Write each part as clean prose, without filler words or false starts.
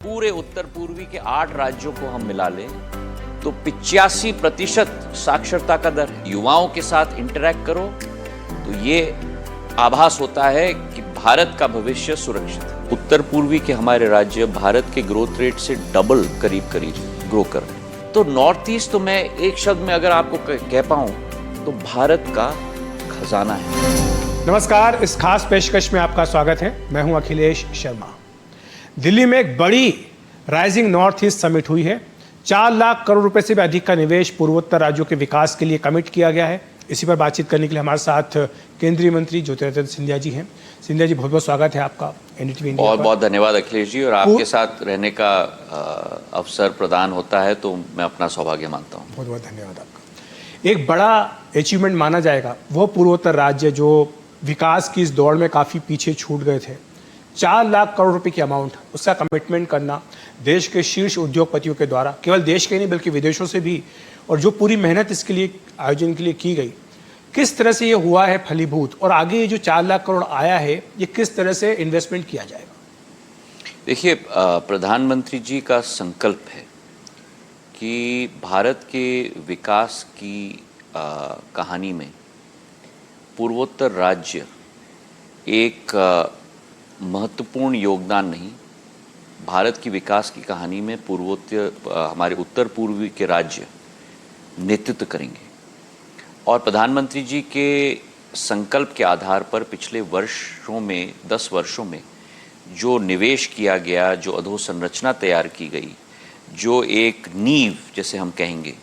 पूरे उत्तर पूर्वी के 8 राज्यों को हम मिला लें तो 85% साक्षरता का दर है। युवाओं के साथ इंटरैक्ट करो तो ये आभास होता है कि भारत का भविष्य सुरक्षित है। उत्तर पूर्वी के हमारे राज्य भारत के ग्रोथ रेट से डबल करीब ग्रो कर रहे हैं। तो नॉर्थ ईस्ट तो मैं एक शब्द में अगर आपको कह पाऊं तो भारत का खजाना है। नमस्कार, इस खास पेशकश में आपका स्वागत है। मैं हूं अखिलेश शर्मा। दिल्ली में एक बड़ी राइजिंग नॉर्थ ईस्ट समिट हुई है। 4 लाख करोड़ रुपए से भी अधिक का निवेश पूर्वोत्तर राज्यों के विकास के लिए कमिट किया गया है। इसी पर बातचीत करने के लिए हमारे साथ केंद्रीय मंत्री ज्योतिरादित्य सिंधिया जी हैं। सिंधिया जी, बहुत बहुत स्वागत है आपका एनडीटीवी इंडिया। बहुत बहुत धन्यवाद अखिलेश जी, और आपके साथ रहने का अवसर प्रदान होता है तो मैं अपना सौभाग्य मानता हूँ। बहुत बहुत धन्यवाद आपका। एक बड़ा अचीवमेंट माना जाएगा वो पूर्वोत्तर राज्य जो विकास की इस दौड़ में काफ़ी पीछे छूट गए थे। 4 लाख करोड़ रुपए की अमाउंट, उसका कमिटमेंट करना देश के शीर्ष उद्योगपतियों के द्वारा, केवल देश के नहीं बल्कि विदेशों से भी, और जो पूरी मेहनत इसके लिए आयोजन के लिए की गई, किस तरह से ये हुआ है फलीभूत, और आगे ये जो 4 लाख करोड़ आया है ये किस तरह से इन्वेस्टमेंट किया जाएगा? देखिए, प्रधानमंत्री जी का संकल्प है कि भारत के विकास की कहानी में पूर्वोत्तर राज्य एक महत्वपूर्ण योगदान नहीं, भारत की विकास की कहानी में हमारे उत्तर पूर्वी के राज्य नेतृत्व करेंगे। और प्रधानमंत्री जी के संकल्प के आधार पर पिछले वर्षों में 10 वर्षों में जो निवेश किया गया, जो अधोसंरचना तैयार की गई, जो एक नींव जैसे हम कहेंगे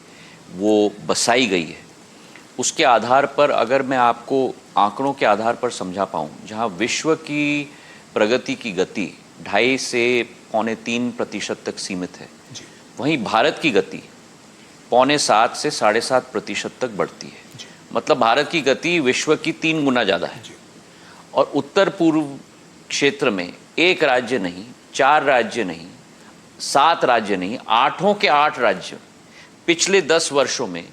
वो बसाई गई है, उसके आधार पर अगर मैं आपको आंकड़ों के आधार पर समझा पाऊँ, जहाँ विश्व की प्रगति की गति 2.5 से 3.25% तक सीमित है, वहीं भारत की गति 6.25 से 7.5% तक बढ़ती है। मतलब भारत की गति विश्व की 3 गुना ज़्यादा है। और उत्तर पूर्व क्षेत्र में एक राज्य नहीं, 4 राज्य नहीं, 7 राज्य नहीं, 8 के 8 राज्य पिछले 10 वर्षों में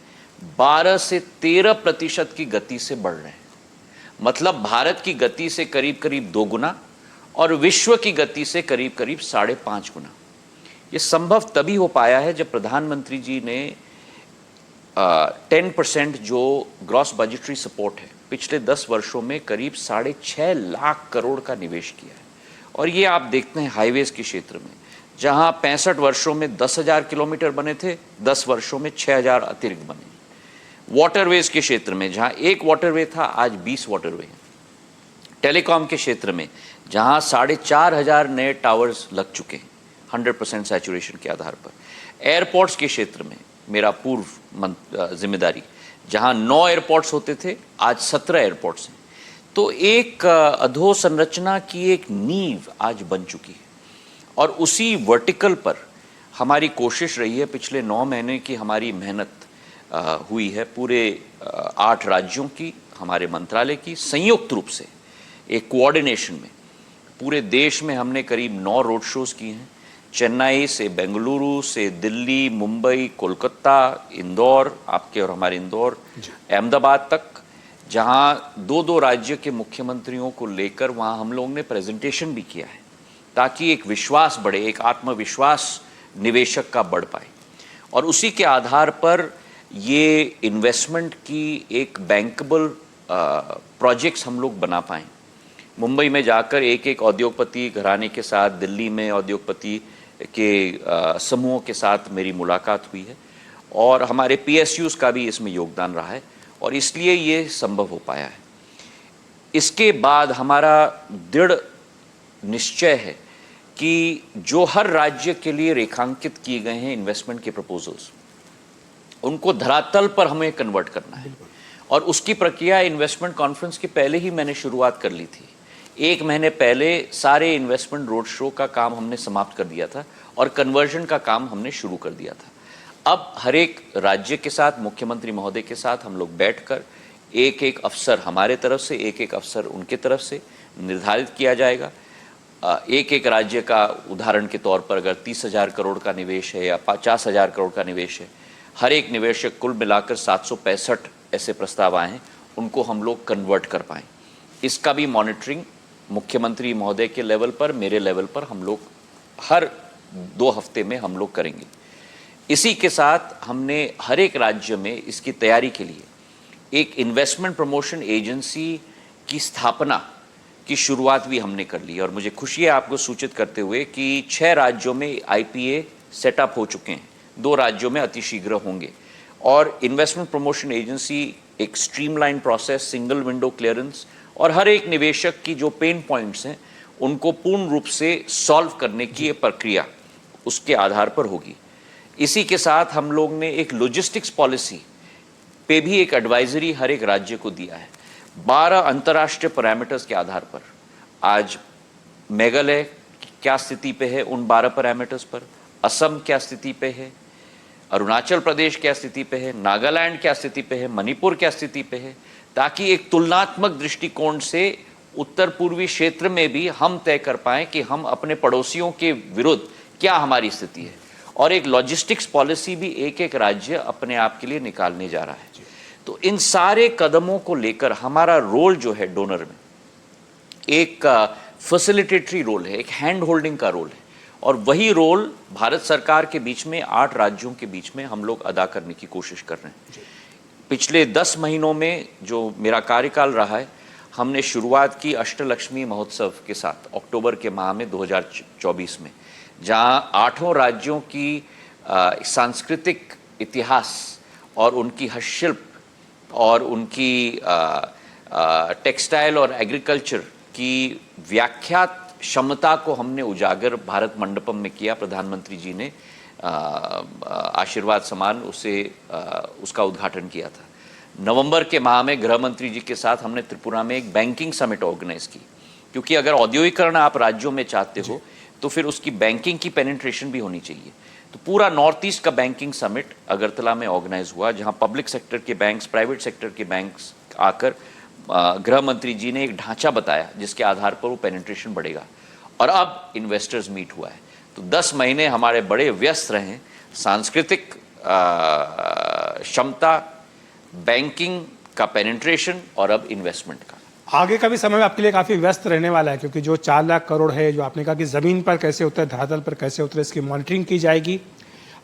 12 से 13% की गति से बढ़ रहे हैं। मतलब भारत की गति से करीब करीब 2 गुना और विश्व की गति से करीब करीब 5.5 गुना। ये संभव तभी हो पाया है जब प्रधानमंत्री जी ने 10% जो ग्रॉस बजटरी सपोर्ट है, पिछले 10 वर्षों में करीब 6.5 लाख करोड़ का निवेश किया है। और ये आप देखते हैं हाईवेज के क्षेत्र में, जहां 65 वर्षों में 10,000 किलोमीटर बने थे, 10 वर्षों में 6,000 अतिरिक्त बने। वाटरवेज के क्षेत्र में जहां एक वाटरवे था, आज 20 वाटरवे हैं। टेलीकॉम के क्षेत्र में जहां 4,500 नए टावर्स लग चुके हैं 100% सैचुरेशन के आधार पर। एयरपोर्ट्स के क्षेत्र में मेरा पूर्व जिम्मेदारी, जहां 9 एयरपोर्ट्स होते थे, आज 17 एयरपोर्ट्स हैं। तो एक अधोसंरचना की एक नींव आज बन चुकी है। और उसी वर्टिकल पर हमारी कोशिश रही है, पिछले 9 महीने की हमारी मेहनत हुई है, पूरे 8 राज्यों की, हमारे मंत्रालय की, संयुक्त रूप से एक कोऑर्डिनेशन में पूरे देश में हमने करीब 9 रोड शोज़ किए हैं। चेन्नई से बेंगलुरु से दिल्ली, मुंबई, कोलकाता, इंदौर, आपके और हमारे इंदौर, अहमदाबाद तक, जहां 2-2 राज्य के मुख्यमंत्रियों को लेकर वहां हम लोगों ने प्रेजेंटेशन भी किया है, ताकि एक विश्वास बढ़े, एक आत्मविश्वास निवेशक का बढ़ पाए। और उसी के आधार पर ये इन्वेस्टमेंट की एक बैंकेबल प्रोजेक्ट्स हम लोग बना पाएँ। मुंबई में जाकर एक औद्योगपति घराने के साथ, दिल्ली में औद्योगपति के समूहों के साथ मेरी मुलाकात हुई है, और हमारे PSUs का भी इसमें योगदान रहा है, और इसलिए ये संभव हो पाया है। इसके बाद हमारा दृढ़ निश्चय है कि जो हर राज्य के लिए रेखांकित किए गए हैं इन्वेस्टमेंट के प्रपोजल्स, उनको धरातल पर हमें कन्वर्ट करना है। और उसकी प्रक्रिया इन्वेस्टमेंट कॉन्फ्रेंस के पहले ही मैंने शुरुआत कर ली थी। 1 महीने पहले सारे इन्वेस्टमेंट रोड शो का काम हमने समाप्त कर दिया था और कन्वर्जन का काम हमने शुरू कर दिया था। अब हर एक राज्य के साथ, मुख्यमंत्री महोदय के साथ हम लोग बैठकर एक अफसर हमारे तरफ से, एक अफसर उनके तरफ से निर्धारित किया जाएगा। एक राज्य का उदाहरण के तौर पर अगर 30,000 करोड़ का निवेश है या 50,000 करोड़ का निवेश है, हर एक निवेशक कुल मिलाकर 765 ऐसे प्रस्ताव आए हैं, उनको हम लोग कन्वर्ट कर पाएँ। इसका भी मॉनिटरिंग मुख्यमंत्री महोदय के लेवल पर, मेरे लेवल पर हम लोग हर 2 हफ्ते में हम लोग करेंगे। इसी के साथ हमने हर एक राज्य में इसकी तैयारी के लिए एक इन्वेस्टमेंट प्रमोशन एजेंसी की स्थापना की शुरुआत भी हमने कर ली और मुझे खुशी है आपको सूचित करते हुए कि 6 राज्यों में आईपीए सेटअप हो चुके हैं, 2 राज्यों में अतिशीघ्र होंगे। और इन्वेस्टमेंट प्रमोशन एजेंसी एक streamline process, single window clearance और हर एक निवेशक की जो पेन पॉइंट्स हैं उनको पूर्ण रूप से सॉल्व करने की ये प्रक्रिया उसके आधार पर होगी। इसी के साथ हम लोग ने एक लॉजिस्टिक्स पॉलिसी पे भी एक एडवाइजरी हर एक राज्य को दिया है। 12 अंतर्राष्ट्रीय पैरामीटर्स के आधार पर आज मेघालय क्या स्थिति पे है उन 12 पैरामीटर्स पर, असम क्या स्थिति पे है, अरुणाचल प्रदेश क्या स्थिति पे है, नागालैंड क्या स्थिति पे है, मणिपुर क्या स्थिति पे है, ताकि एक तुलनात्मक दृष्टिकोण से उत्तर पूर्वी क्षेत्र में भी हम तय कर पाएं कि हम अपने पड़ोसियों के विरुद्ध क्या हमारी स्थिति है। और एक लॉजिस्टिक्स पॉलिसी भी एक एक राज्य अपने आप के लिए निकालने जा रहा है। तो इन सारे कदमों को लेकर हमारा रोल जो है डोनर में एक फैसिलिटेटरी रोल है, एक हैंड होल्डिंग का रोल है और वही रोल भारत सरकार के बीच में 8 राज्यों के बीच में हम लोग अदा करने की कोशिश कर रहे हैं। पिछले 10 महीनों में जो मेरा कार्यकाल रहा है, हमने शुरुआत की अष्टलक्ष्मी महोत्सव के साथ अक्टूबर के माह में 2024 में, जहां 8 राज्यों की सांस्कृतिक इतिहास और उनकी हस्तशिल्प और उनकी टेक्सटाइल और एग्रीकल्चर की व्याख्यात क्षमता को हमने उजागर भारत मंडपम में किया। प्रधानमंत्री जी ने आशीर्वाद समान उसका उद्घाटन किया था। नवंबर के माह में गृह मंत्री जी के साथ हमने त्रिपुरा में एक बैंकिंग समिट ऑर्गेनाइज की, क्योंकि अगर औद्योगिकरण आप राज्यों में चाहते हो तो फिर उसकी बैंकिंग की पेनिट्रेशन भी होनी चाहिए। तो पूरा नॉर्थ ईस्ट का बैंकिंग समिट अगरतला में ऑर्गेनाइज हुआ, जहां पब्लिक सेक्टर के बैंक्स, प्राइवेट सेक्टर के बैंक्स आकर गृह मंत्री जी ने एक ढांचा बताया जिसके आधार पर वो पेनिट्रेशन बढ़ेगा। और अब इन्वेस्टर्स मीट हुआ है। तो 10 महीने हमारे बड़े व्यस्त रहे, सांस्कृतिक क्षमता, बैंकिंग का पेनिट्रेशन और अब इन्वेस्टमेंट का। आगे का भी समय आपके लिए काफ़ी व्यस्त रहने वाला है, क्योंकि जो 4 लाख करोड़ है, जो आपने कहा कि ज़मीन पर कैसे उतरे, धरातल पर कैसे उतरे, इसकी मॉनिटरिंग की जाएगी।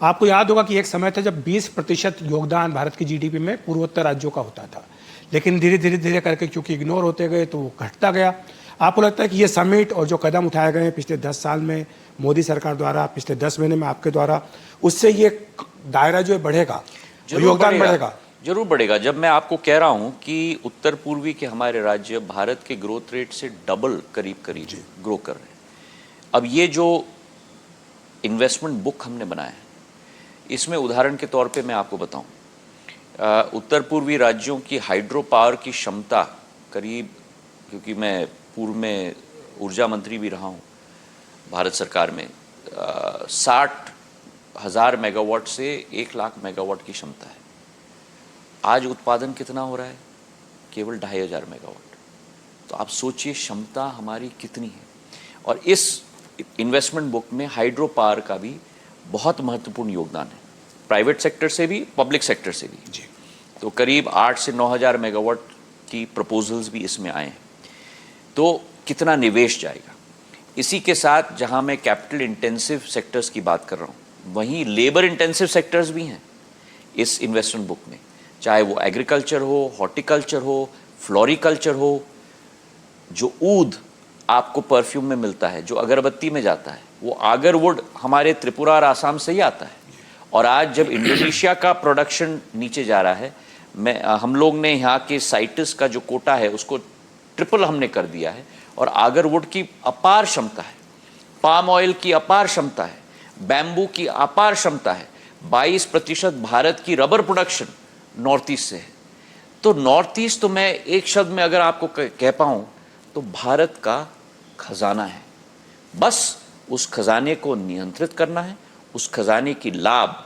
आपको याद होगा कि एक समय था जब 20% योगदान भारत की जीडीपी में पूर्वोत्तर राज्यों का होता था, लेकिन धीरे धीरे करके क्योंकि इग्नोर होते गए तो वो घटता गया। आपको लगता है कि ये समिट और जो कदम उठाए गए हैं पिछले 10 साल में मोदी सरकार द्वारा, पिछले 10 महीने में आपके द्वारा, उससे ये दायरा जो है बढ़ेगा, योगदान बढ़ेगा? जरूर बढ़ेगा। जब मैं आपको कह रहा हूं कि उत्तर पूर्वी के हमारे राज्य भारत के ग्रोथ रेट से डबल करीब ग्रो कर रहे हैं। अब ये जो इन्वेस्टमेंट बुक हमने बनाया है, इसमें उदाहरण के तौर पे मैं आपको बताऊं, उत्तर पूर्वी राज्यों की हाइड्रो पावर की क्षमता करीब, क्योंकि मैं पूर्व में ऊर्जा मंत्री भी रहा हूं भारत सरकार में, 60,000 मेगावाट से 1 लाख मेगावाट की क्षमता है। आज उत्पादन कितना हो रहा है? केवल 2,500 मेगावाट। तो आप सोचिए क्षमता हमारी कितनी है। और इस इन्वेस्टमेंट बुक में हाइड्रो पावर का भी बहुत महत्वपूर्ण योगदान है, प्राइवेट सेक्टर से भी, पब्लिक सेक्टर से भी जी। तो करीब 8 से 9,000 मेगावाट की प्रपोजल्स भी इसमें आए हैं। तो कितना निवेश जाएगा। इसी के साथ जहां मैं कैपिटल इंटेंसिव सेक्टर्स की बात कर रहा हूं, वहीं लेबर इंटेंसिव सेक्टर्स भी हैं इस इन्वेस्टमेंट बुक में, चाहे वो एग्रीकल्चर हो, हॉर्टिकल्चर हो, फ्लोरिकल्चर हो। जो ऊद आपको परफ्यूम में मिलता है, जो अगरबत्ती में जाता है, वो आगरवुड हमारे त्रिपुरा और आसाम से ही आता है। और आज जब इंडोनेशिया का प्रोडक्शन नीचे जा रहा है, हम लोग ने यहाँ के साइट्रस का जो कोटा है उसको ट्रिपल हमने कर दिया है। और आगरवुड की अपार क्षमता है, पाम ऑयल की अपार क्षमता है, बैम्बू की अपार क्षमता है। 22% भारत की रबर प्रोडक्शन नॉर्थ ईस्ट से है। तो नॉर्थ ईस्ट, तो मैं एक शब्द में अगर आपको कह पाऊं तो भारत का खजाना है। बस उस खजाने को नियंत्रित करना है, उस खजाने की लाभ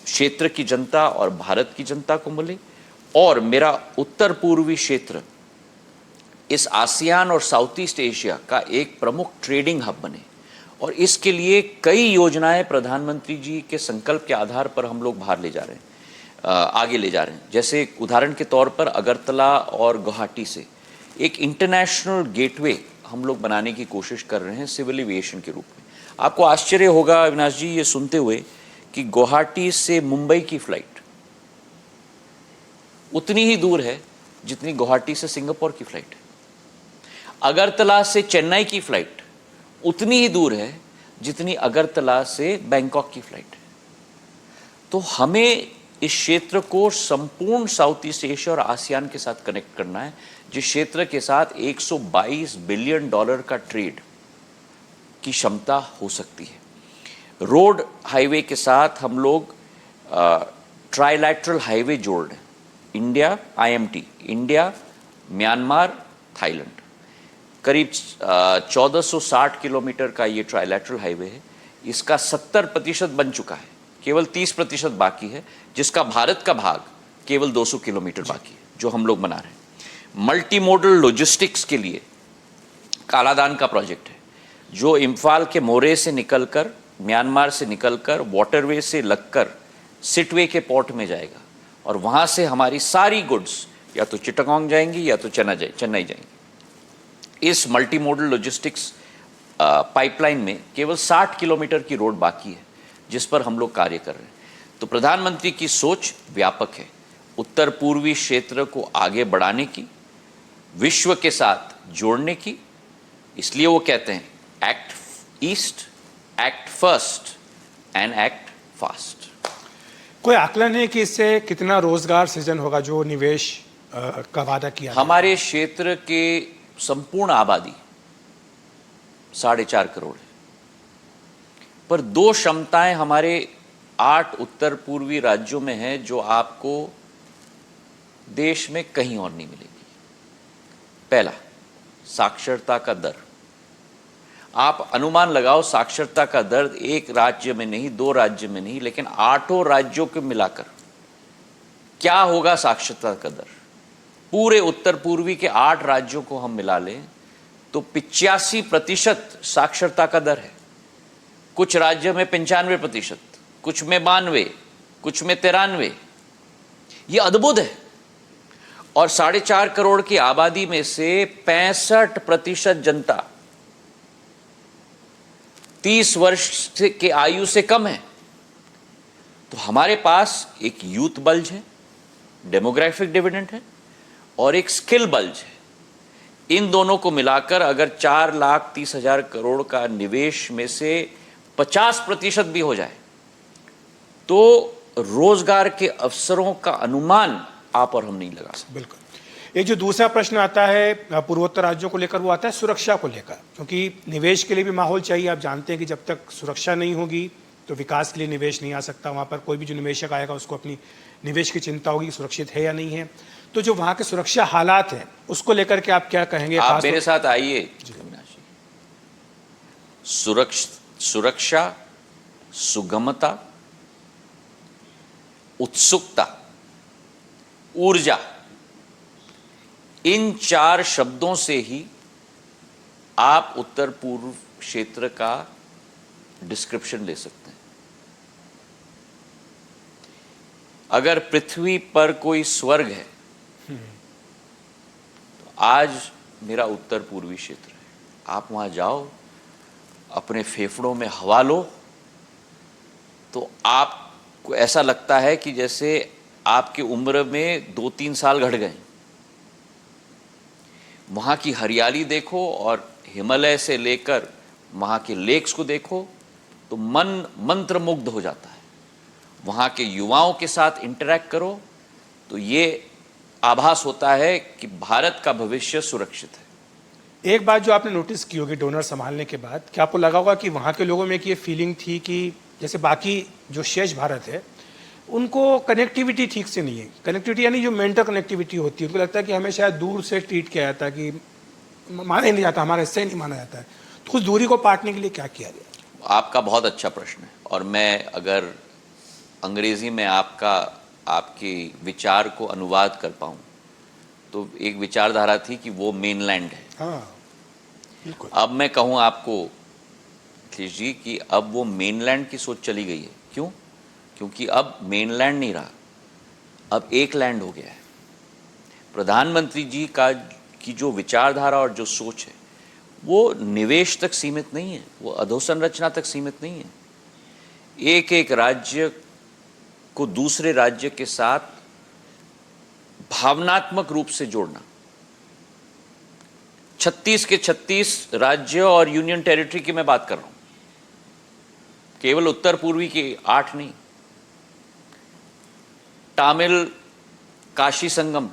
क्षेत्र की जनता और भारत की जनता को मिले, और मेरा उत्तर पूर्वी क्षेत्र इस आसियान और साउथ ईस्ट एशिया का एक प्रमुख ट्रेडिंग हब बने। और इसके लिए कई योजनाएं प्रधानमंत्री जी के संकल्प के आधार पर हम लोग बाहर ले जा रहे हैं, आगे ले जा रहे हैं। जैसे उदाहरण के तौर पर अगरतला और गुवाहाटी से एक इंटरनेशनल गेटवे हम लोग बनाने की कोशिश कर रहे हैं सिविल एविएशन के रूप में। आपको आश्चर्य होगा अविनाश जी ये सुनते हुए कि गुवाहाटी से मुंबई की फ्लाइट उतनी ही दूर है जितनी गुवाहाटी से सिंगापुर की फ्लाइट है। अगरतला से चेन्नई की फ्लाइट उतनी ही दूर है जितनी अगरतला से बैंकॉक की फ्लाइट है। तो हमें इस क्षेत्र को संपूर्ण साउथ ईस्ट एशिया और आसियान के साथ कनेक्ट करना है, जिस क्षेत्र के साथ 122 बिलियन डॉलर का ट्रेड की क्षमता हो सकती है। रोड हाईवे के साथ हम लोग ट्राइलैटरल हाईवे जोड़ रहे हैं, India IMT, India Myanmar Thailand, करीब 1460 किलोमीटर का ये ट्राइलैटरल हाईवे है। इसका 70% बन चुका है, केवल 30% बाकी है, जिसका भारत का भाग केवल 200 किलोमीटर बाकी है जो हम लोग बना रहे हैं। मल्टी मोडल लॉजिस्टिक्स के लिए कालादान का प्रोजेक्ट है जो इम्फाल के मोरे से निकलकर, म्यांमार से निकलकर, वाटरवे से लगकर सिटवे के पोर्ट में जाएगा और वहाँ से हमारी सारी गुड्स या तो चिटागोंग जाएंगी या तो चेन्नई जाएंगी। इस मल्टी मॉडल लॉजिस्टिक्स पाइपलाइन में केवल 60 किलोमीटर की रोड बाकी है जिस पर हम लोग कार्य कर रहे हैं। तो प्रधानमंत्री की सोच व्यापक है, उत्तर पूर्वी क्षेत्र को आगे बढ़ाने की, विश्व के साथ जोड़ने की। इसलिए वो कहते हैं act east, act first and act fast. कोई आकलन है कि इससे कितना रोजगार सृजन होगा जो निवेश का वादा किया? हमारे क्षेत्र के संपूर्ण आबादी 4.5 करोड़ है, पर 2 क्षमताएं हमारे 8 उत्तर पूर्वी राज्यों में हैं जो आपको देश में कहीं और नहीं मिलेगी। पहला, साक्षरता का दर। आप अनुमान लगाओ, साक्षरता का दर एक राज्य में नहीं, 2 राज्य में नहीं, लेकिन 8 राज्यों को मिलाकर क्या होगा साक्षरता का दर। पूरे उत्तर पूर्वी के 8 राज्यों को हम मिला लें तो 85% साक्षरता का दर है। कुछ राज्य में 95%, कुछ में 92, कुछ में 93। ये अद्भुत है। और 4.5 करोड़ की आबादी में से 65% जनता 30 वर्ष के आयु से कम है। तो हमारे पास एक यूथ बल्ज है, डेमोग्राफिक डिविडेंड है, और एक स्किल बल्ज है। इन दोनों को मिलाकर अगर 4,30,000 करोड़ का निवेश में से 50% भी हो जाए तो रोजगार के अवसरों का अनुमान आप और हम नहीं लगा सकते। बिल्कुल। एक जो दूसरा प्रश्न आता है पूर्वोत्तर राज्यों को लेकर, वो आता है सुरक्षा को लेकर, क्योंकि निवेश के लिए भी माहौल चाहिए। आप जानते हैं कि जब तक सुरक्षा नहीं होगी तो विकास के लिए निवेश नहीं आ सकता। वहाँ पर कोई भी जो निवेशक आएगा उसको अपनी निवेश की चिंता होगी, सुरक्षित है या नहीं है। तो जो वहाँ के सुरक्षा हालात हैं उसको लेकर के आप क्या कहेंगे? आप मेरे साथ आइए। सुरक्षा, सुगमता, उत्सुकता, ऊर्जा, इन 4 शब्दों से ही आप उत्तर पूर्व क्षेत्र का डिस्क्रिप्शन ले सकते हैं। अगर पृथ्वी पर कोई स्वर्ग है तो आज मेरा उत्तर पूर्वी क्षेत्र है। आप वहां जाओ, अपने फेफड़ों में हवा लो तो आपको ऐसा लगता है कि जैसे आपकी उम्र में 2-3 साल घट गए। वहाँ की हरियाली देखो और हिमालय से लेकर वहाँ के लेक्स को देखो तो मन मंत्रमुग्ध हो जाता है। वहाँ के युवाओं के साथ इंटरैक्ट करो तो ये आभास होता है कि भारत का भविष्य सुरक्षित है। एक बात जो आपने नोटिस की होगी डोनर संभालने के बाद, क्या आपको लगा होगा कि वहाँ के लोगों में एक ये फीलिंग थी कि जैसे बाकी जो शेष भारत है उनको कनेक्टिविटी ठीक से नहीं है। कनेक्टिविटी यानी जो मेंटल कनेक्टिविटी होती है, उनको लगता है कि हमें शायद दूर से ट्रीट किया जाता है, कि माना ही नहीं जाता, हमारा हिस्सा ही नहीं माना जाता है। तो उस दूरी को पाटने के लिए क्या किया गया? आपका बहुत अच्छा प्रश्न है। और मैं अगर अंग्रेजी में आपके विचार को अनुवाद कर पाऊँ तो एक विचारधारा थी कि वो मेनलैंड है। हाँ, बिल्कुल। अब मैं कहूँ आपको अखिलेश जी कि अब वो मेनलैंड की सोच चली गई है। क्यों? क्योंकि अब मेनलैंड नहीं रहा, अब एक लैंड हो गया है। प्रधानमंत्री जी की जो विचारधारा और जो सोच है वो निवेश तक सीमित नहीं है, वो अधोसंरचना तक सीमित नहीं है। एक एक राज्य को दूसरे राज्य के साथ भावनात्मक रूप से जोड़ना। 36 के 36 राज्य और यूनियन टेरिटरी की मैं बात कर रहा हूं, केवल उत्तर पूर्वी के 8 नहीं। तमिल काशी संगम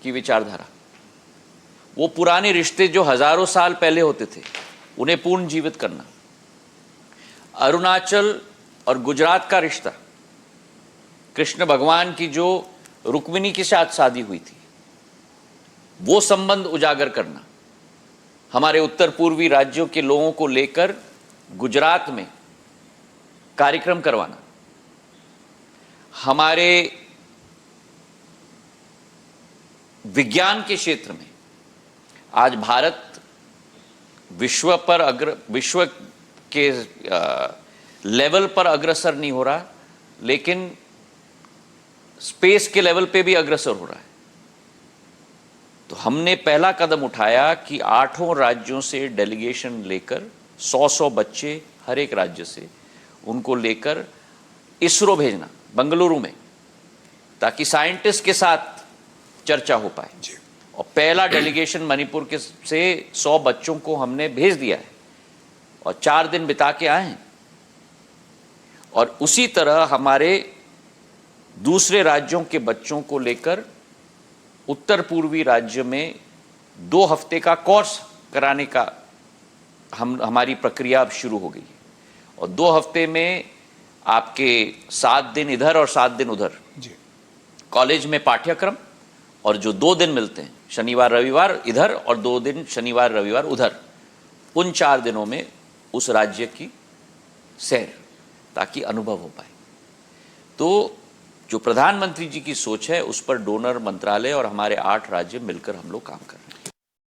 की विचारधारा, वो पुराने रिश्ते जो हजारों साल पहले होते थे उन्हें पुनः जीवित करना। अरुणाचल और गुजरात का रिश्ता, कृष्ण भगवान की जो रुक्मिणी के साथ शादी हुई थी, वो संबंध उजागर करना। हमारे उत्तर पूर्वी राज्यों के लोगों को लेकर गुजरात में कार्यक्रम करवाना। हमारे विज्ञान के क्षेत्र में आज भारत विश्व के लेवल पर अग्रसर नहीं हो रहा, लेकिन स्पेस के लेवल पे भी अग्रसर हो रहा है। तो हमने पहला कदम उठाया कि 8 राज्यों से डेलीगेशन लेकर 100 बच्चे हर एक राज्य से, उनको लेकर इसरो भेजना बंगलुरु में, ताकि साइंटिस्ट के साथ चर्चा हो पाए। और पहला डेलीगेशन मणिपुर के से 100 बच्चों को हमने भेज दिया है और 4 दिन बिता के आए हैं। और उसी तरह हमारे दूसरे राज्यों के बच्चों को लेकर उत्तर पूर्वी राज्य में 2 हफ्ते का कोर्स कराने का हमारी प्रक्रिया अब शुरू हो गई है। और 2 हफ्ते में आपके 7 दिन इधर और 7 दिन उधर कॉलेज में पाठ्यक्रम, और जो 2 दिन मिलते हैं शनिवार रविवार इधर और 2 दिन शनिवार रविवार उधर, उन 4 दिनों में उस राज्य की सैर, ताकि अनुभव हो पाए। तो जो प्रधानमंत्री जी की सोच है उस पर डोनर मंत्रालय और हमारे 8 राज्य मिलकर हम लोग काम कर रहे हैं।